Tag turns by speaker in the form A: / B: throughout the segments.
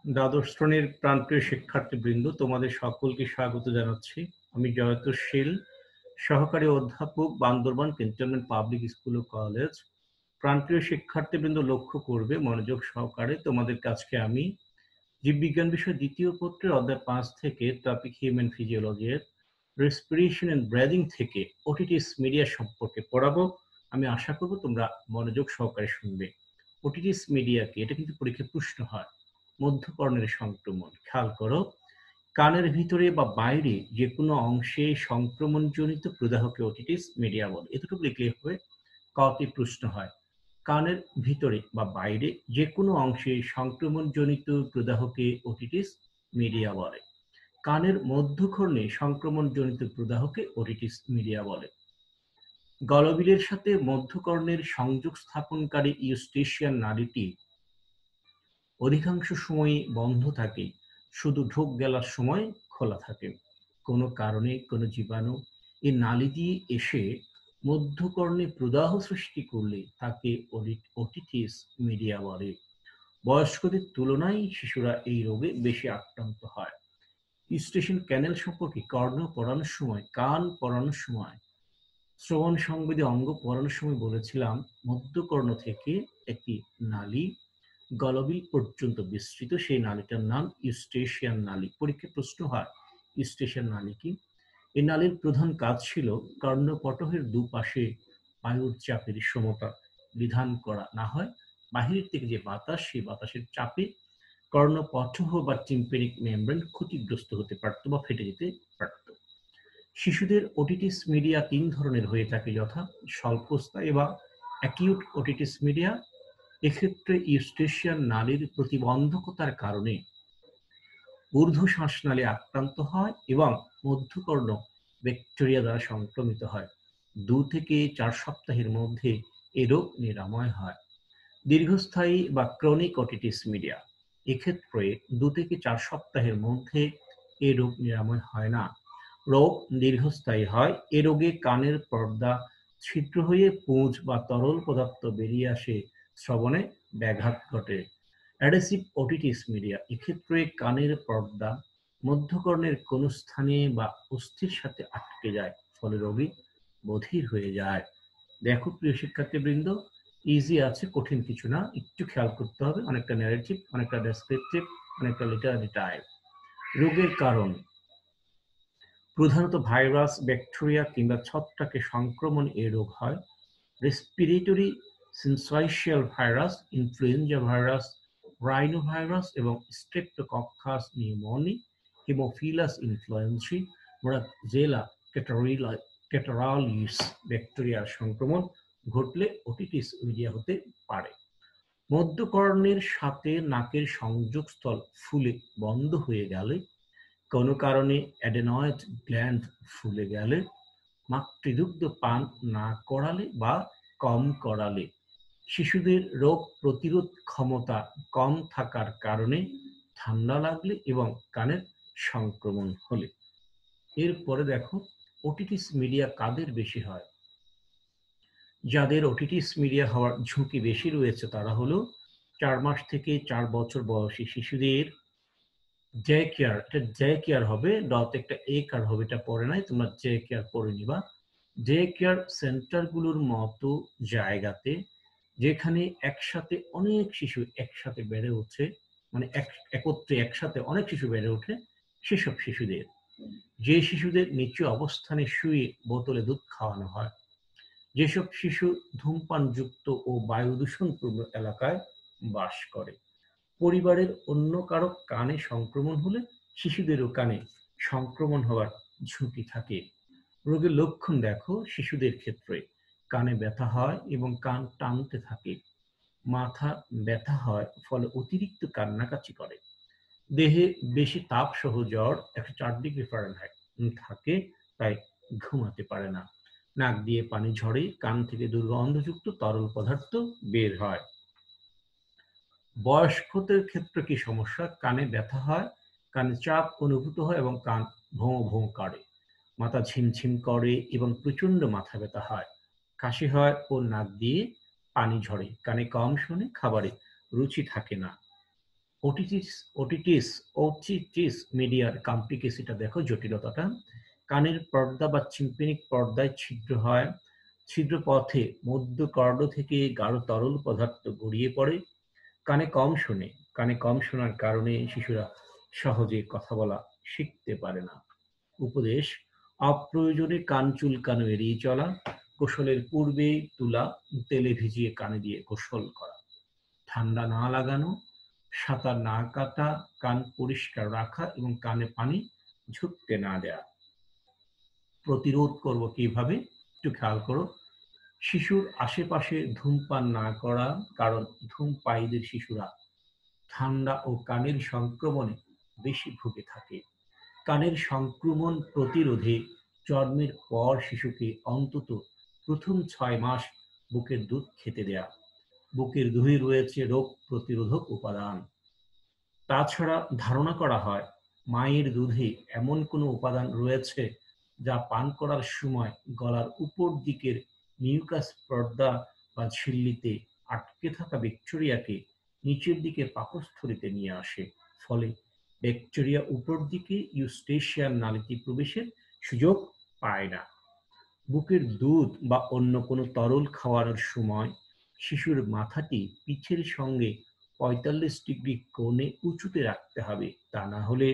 A: দ্বাদশ শ্রেণীর প্রান্তীয় শিক্ষার্থীবৃন্দ, তোমাদের সকলকে স্বাগত জানাচ্ছি। আমি জয়তশীল, সহকারী অধ্যাপক, বান্দরবান ক্যান্টনমেন্ট পাবলিক স্কুল ও কলেজ। প্রান্তীয় শিক্ষার্থীবৃন্দ, লক্ষ্য করবে মনোযোগ সহকারে। তোমাদের কাছে আমি জীববিজ্ঞান বিষয় দ্বিতীয় পত্রের অধ্যায় 5 থেকে টপিক হিউম্যান ফিজিওলজির রেসপিরেশন এন্ড ব্রিদিং থেকে ওটিটিস মিডিয়া সম্পর্কে পড়াবো। আমি আশা করব তোমরা মনোযোগ সহকারে শুনবে। ওটিটিস মিডিয়া কি? এটা কিন্তু পরীক্ষায় প্রশ্ন হয়। মধ্যকর্ণের সংক্রমণ। খেয়াল করো, কানের ভিতরে বা বাইরে যে কোনো অংশে সংক্রমণজনিত প্রদাহকে ওটিটিস মিডিয়া বলে। এতটুকু লিখলে হবে। কটি প্রশ্ন হয়, কানের ভিতরে বা বাইরে যে কোনো অংশে সংক্রমণজনিত প্রদাহকে ওটিটিস মিডিয়া বলে। কানের মধ্যকর্ণে সংক্রমণজনিত প্রদাহকে ওটিটিস মিডিয়া বলে। গলবিলের সাথে মধ্যকর্ণের সংযোগ স্থাপনকারী ইউস্টেশিয়ান নালীটি অধিকাংশ সময়ই বন্ধ থাকে, শুধু ঢোক গেলার সময় খোলা থাকে। কোনো কারণে কোনো জীবাণু এই নালী দিয়ে এসে মধ্যকর্ণে প্রদাহ সৃষ্টি করলে তাকে ওটিটিস মিডিয়া বলে। বয়স্কদের তুলনায় শিশুরা এই রোগে বেশি আক্রান্ত হয়। ইউস্টেশন ক্যানেল সম্পর্কে কর্ণ পড়ানোর সময়, কান পড়ানোর সময়, শ্রবণ সংবেদী অঙ্গ পড়ানোর সময় বলেছিলাম, মধ্যকর্ণ থেকে একটি নালী গলবিল পর্যন্ত বিস্তৃত। সেই নালীটার নাম ইউস্টেশিয়ান নালী। পরীক্ষায় প্রশ্ন হয়, ইউস্টেশিয়ান নালী কি? এই নালীর প্রধান কাজ ছিল কর্ণপটহের দুপাশে বায়ুর চাপের সমতা বিধান করা না হয়। বাহির থেকে যে বাতাস, সেই বাতাসের চাপে কর্ণপটহ বা টিম্প্যানিক মেমব্রেন ক্ষতিগ্রস্ত হতে পারত বা ফেটে যেতে পারত। শিশুদের ওটিটিস মিডিয়া 3 ধরনের হয়ে থাকে, যথা স্বল্পস্থায়ী বা অ্যাকিউট ওটিটিস মিডিয়া। এক্ষেত্রে ইউস্টেশিয়ান নালীর প্রতিবন্ধকতার কারণে ঊর্ধ্ব শ্বাসনালী আক্রান্ত হয় এবং মধ্যকর্ণ ব্যাকটেরিয়া দ্বারা সংক্রমিত হয়। 2 থেকে 4 সপ্তাহের মধ্যে এ রোগ নিরাময় হয়। দীর্ঘস্থায়ী বা ক্রনিক ওটিটিস মিডিয়া, এক্ষেত্রে 2 থেকে 4 সপ্তাহের মধ্যে এ রোগ নিরাময় হয় না। রোগ দীর্ঘস্থায়ী হয়। এ রোগে কানের পর্দা ছিদ্র হয়ে পুঁজ বা তরল পদার্থ বেরিয়ে আসে, শ্রবণে ব্যাঘাত ঘটে। অ্যাডহেসিভ ওটিটিস মিডিয়া, এক্ষেত্রে কানের পর্দা মধ্যকর্ণের কোনো স্থানে বা অস্থির সাথে আটকে যায়, ফলে রোগী বধির হয়ে যায়। দেখো প্রিয় শিক্ষার্থীবৃন্দ, ইজি আছে, কঠিন কিছু না। একটু খেয়াল করতে হবে, অনেকটা ন্যারেটিভ, অনেকটা ডেসক্রিপটিভ, অনেকটা লিটারারি টাইপ। রোগের কারণ প্রধানত ভাইরাস, ব্যাকটেরিয়া কিংবা ছত্রাকে সংক্রমণ এ রোগ হয়। Respiratory syncytial virus, influenza virus, rhinovirus এবং স্ট্রেপ্টোকক্কাস নিউমোনি, হেমোফিলাস ইনফ্লুয়েন্সি, মোরাকজেলা ক্যাটারালিস ব্যাকটেরিয়ার সংক্রমণ ঘটলে ওটিটিস মিডিয়া হতে পারে। মধ্যকর্ণের সাথে নাকের সংযোগস্থল ফুলে বন্ধ হয়ে গেলে, কোনো কারণে অ্যাডেনয়েড গ্ল্যান্ড ফুলে গেলে, মাতৃদুগ্ধ পান না করালে বা কম করালে, শিশুদের রোগ প্রতিরোধ ক্ষমতা কম থাকার কারণে, ঠান্ডা লাগলে এবং কানের সংক্রমণ হলে। এরপরে দেখো, ওটিটিস মিডিয়া কাদের বেশি হয়? যাদের ওটিটিস মিডিয়া হওয়ার ঝুঁকি বেশি রয়েছে তারা হলো 4 মাস থেকে 4 বছর বয়সী শিশুদের। ডে কেয়ার, এটা ডে কেয়ার হবে, ডতে একটা এ কার হবে, এটা পড়ে নাই, তোমরা ডে কেয়ার পড়ে নিবা। ডে কেয়ার সেন্টারগুলোর মতো জায়গাতে যেখানে একসাথে অনেক শিশু একসাথে বেড়ে ওঠে, মানে একত্রে একসাথে অনেক শিশু বেড়ে ওঠে, সেসব শিশুদের, যে শিশুদের নিচু অবস্থানে শুয়ে বোতলে দুধ খাওয়ানো হয়, যেসব শিশু ধূমপানযুক্ত ও বায়ু দূষণপূর্ণ এলাকায় বাস করে, পরিবারের অন্য কারো কানে সংক্রমণ হলে শিশুদেরও কানে সংক্রমণ হওয়ার ঝুঁকি থাকে। রোগের লক্ষণ দেখো, শিশুদের ক্ষেত্রে কানে ব্যথা হয় এবং কান টানতে থাকে, মাথা ব্যথা হয়, ফলে অতিরিক্ত কান্নাকাটি করে, দেহে বেশি তাপ সহ জ্বর 104°F থাকে, তাই ঘুমাতে পারে না, নাক দিয়ে পানি ঝরে, কান থেকে দুর্গন্ধযুক্ত তরল পদার্থ বের হয়। বয়স্কদের ক্ষেত্রে কি সমস্যা? কানে ব্যথা হয়, কানে চাপ অনুভূত হয় এবং কান ভোঁ ভোঁ করে, মাথা ঝিমঝিম করে এবং প্রচন্ড মাথা ব্যথা হয়, কাশি হয় ও নাক দিয়ে পানি ঝরে, কানে কম শোনে, খাবারে রুচি থাকে না। ওটিটিস ওটিটিস ওটিটিস মিডিয়ার কমপ্লিকেসিটা দেখো, জটিলতাটা। কানের পর্দা বা টিম্প্যানিক পর্দায় ছিদ্র হয়। ছিদ্র পথে মধ্য কর্ণ থেকে গাঢ় তরল পদার্থ গড়িয়ে পড়ে। কানে কম শোনে। কানে কম শোনার কারণে শিশুরা সহজে কথা বলা শিখতে পারে না। উপদেশ: অপ্রয়োজনে কান চুলকানো এড়িয়ে চলা। গোসলের পূর্বে তুলা তেলে ভিজিয়ে কানে দিয়ে গোসল করা। ঠান্ডা না লাগানো, সাঁতার না কাটা, কান পরিষ্কার রাখা এবং কানে পানি ঢুকতে না দেয়া। প্রতিরোধ করব কিভাবে? একটু খেয়াল করো। শিশুর আশেপাশে ধূমপান না করা, কারণ ধূমপায়ীদের শিশুরা ঠান্ডা ও কানের সংক্রমণে বেশি ভুগে থাকে। কানের সংক্রমণ প্রতিরোধে জন্মের পর শিশুকে অন্তত প্রথম 6 মাস বুকের দুধ খেতে দেয়া। বুকের দুধে রয়েছে রোগ প্রতিরোধক উপাদান। তাছাড়া ধারণা করা হয় মায়ের দুধে এমন কোনো উপাদান রয়েছে যা পান করার সময় গলার উপর দিকের মিউকাস পর্দা বা ঝিল্লিতে আটকে থাকা ব্যাকটেরিয়াকে নিচের দিকে পাকস্থলীতে নিয়ে আসে। ফলে ব্যাকটেরিয়া উপর দিকে ইউস্টেশিয়ান নালীতে প্রবেশের সুযোগ পায় না। বুকের দুধ বা অন্য কোনো তরল খাওয়ানোর সময় শিশুর মাথাটি পিঠের সঙ্গে ৪৫ ডিগ্রি কোণে উঁচুতে রাখতে হবে। তা না হলে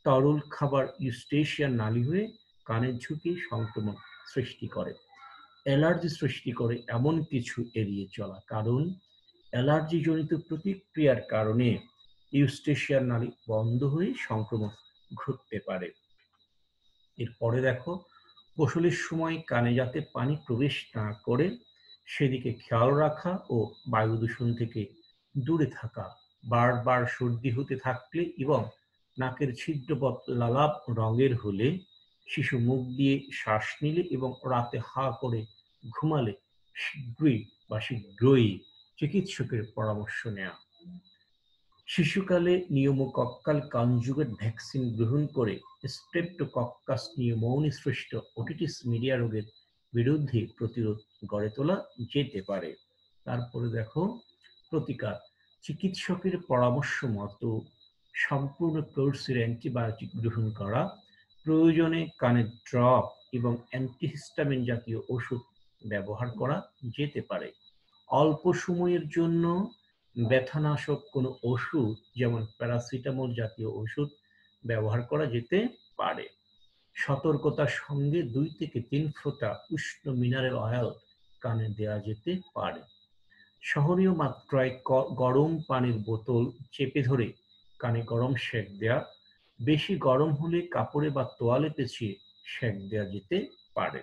A: তরল খাবার ইউস্টেশিয়ান নালী হয়ে কানে ঝুঁকে সংক্রমণ সৃষ্টি করে। অ্যালার্জি সৃষ্টি করে এমন কিছু এড়িয়ে চলা, কারণ অ্যালার্জিজনিত প্রতিক্রিয়ার কারণে ইউস্টেশিয়ান নালী বন্ধ হয়ে সংক্রমণ ঘটতে পারে। এরপরে দেখো, গোসলের সময় কানে যাতে পানি প্রবেশ না করে সেদিকে খেয়াল রাখা ও বায়ু দূষণ থেকে দূরে থাকা। বারবার সর্দি হতে থাকলে এবং নাকের ছিদ্রপথ লালাব রঙের হলে, শিশু মুখ দিয়ে শ্বাস নিলে এবং রাতে হা করে ঘুমালে শীঘ্রই চিকিৎসকের পরামর্শ নেওয়া। শিশুকালে নিউমোকক্কাল কনজুগেট ভ্যাকসিন গ্রহণ করে স্ট্রেপ্টোকক্কাস নিউমোনি সৃষ্ট ওটিটিস মিডিয়া রোগের বিরুদ্ধে প্রতিরোধ গড়ে তোলা যেতে পারে। তারপরে দেখো, প্রতিকার: চিকিৎসকের পরামর্শ মতো সম্পূর্ণ কোর্সের অ্যান্টিবায়োটিক গ্রহণ করা, প্রয়োজনে কানের ড্রপ এবং অ্যান্টিহিস্টামিন জাতীয় ওষুধ ব্যবহার করা যেতে পারে। অল্প সময়ের জন্য ব্যথানাশক কোনো ওষুধ যেমন প্যারাসিটামল জাতীয় ওষুধ ব্যবহার করা যেতে পারে। সতর্কতার সঙ্গে 2 থেকে 3 ফোঁটা উষ্ণ মিনারেল অয়েল কানে দেওয়া যেতে পারে। সহনীয় মাত্রায় গরম পানির বোতল চেপে ধরে কানে গরম সেঁক দেয়া। বেশি গরম হলে কাপড়ে বা তোয়ালে পেঁচিয়ে সেঁক দেওয়া যেতে পারে।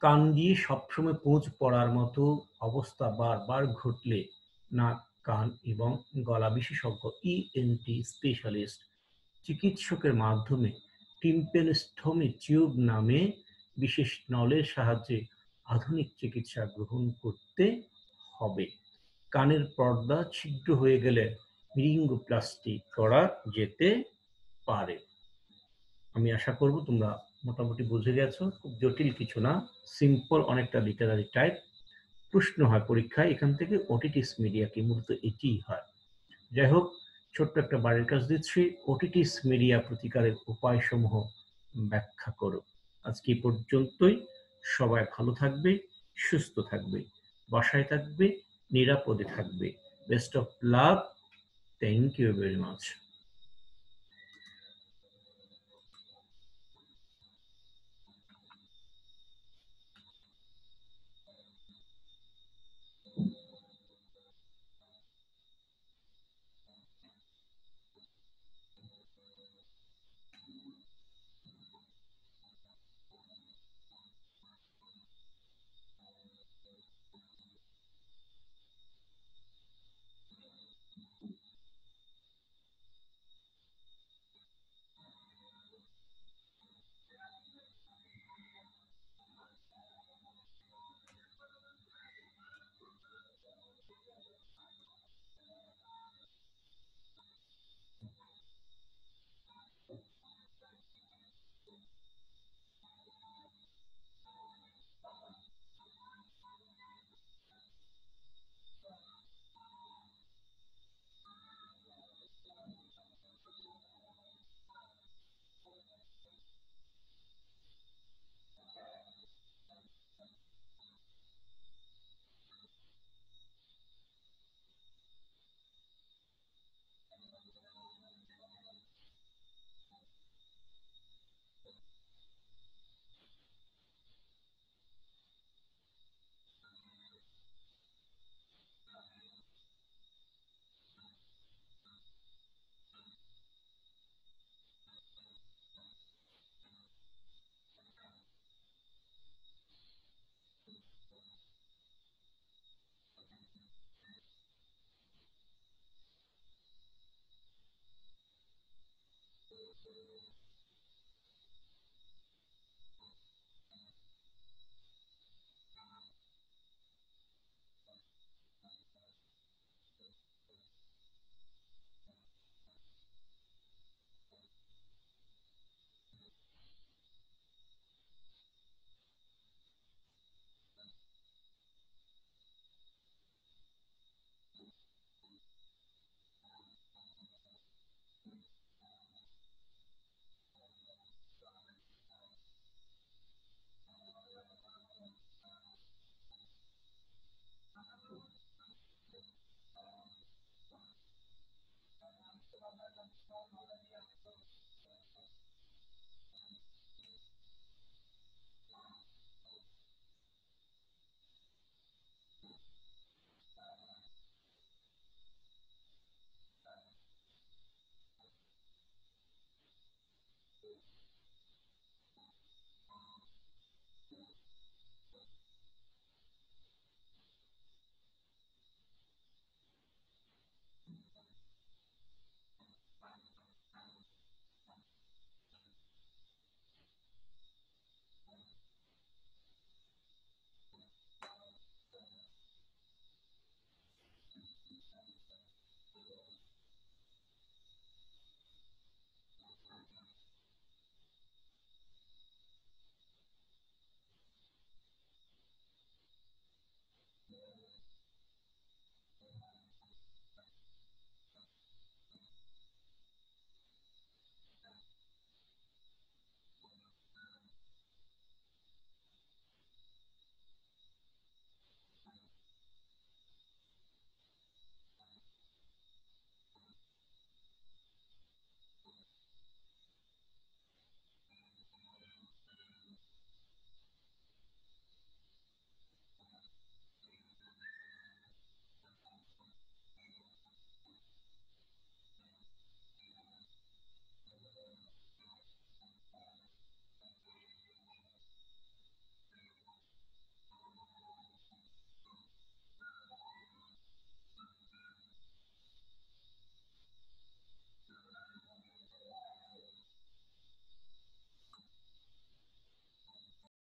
A: কান দিয়ে সবসময় পুঁজ পড়ার মতো অবস্থা বারবার ঘটলে নাক, কান এবং গলা বিশেষজ্ঞ ইএনটি স্পেশালিস্ট চিকিৎসকের মাধ্যমে টিম্প্যানোস্টোমি টিউব নামে বিশেষ নলের সাহায্যে আধুনিক চিকিৎসা গ্রহণ করতে হবে। কানের পর্দা ছিদ্র হয়ে গেলে রিঙ্গোপ্লাস্টি করা যেতে পারে। আমি আশা করব তোমরা মোটামুটি বুঝে গেছো। খুব জটিল কিছু না, সিম্পল অনেকটা লিটারারি টাইপ। প্রশ্ন হয় পরীক্ষায় এখান থেকে, ওটিটিস মিডিয়া কি? মূলত এটিই হয়। যাই হোক, ছোট্ট একটা বাড়ির কাজ দিচ্ছি, ওটিটিস মিডিয়া প্রতিকারের উপায়সমূহ ব্যাখ্যা করো। আজকে এই পর্যন্তই। সবাই ভালো থাকবে, সুস্থ থাকবে, বাসায় থাকবে, নিরাপদে থাকবে। Best of luck. Thank you very much.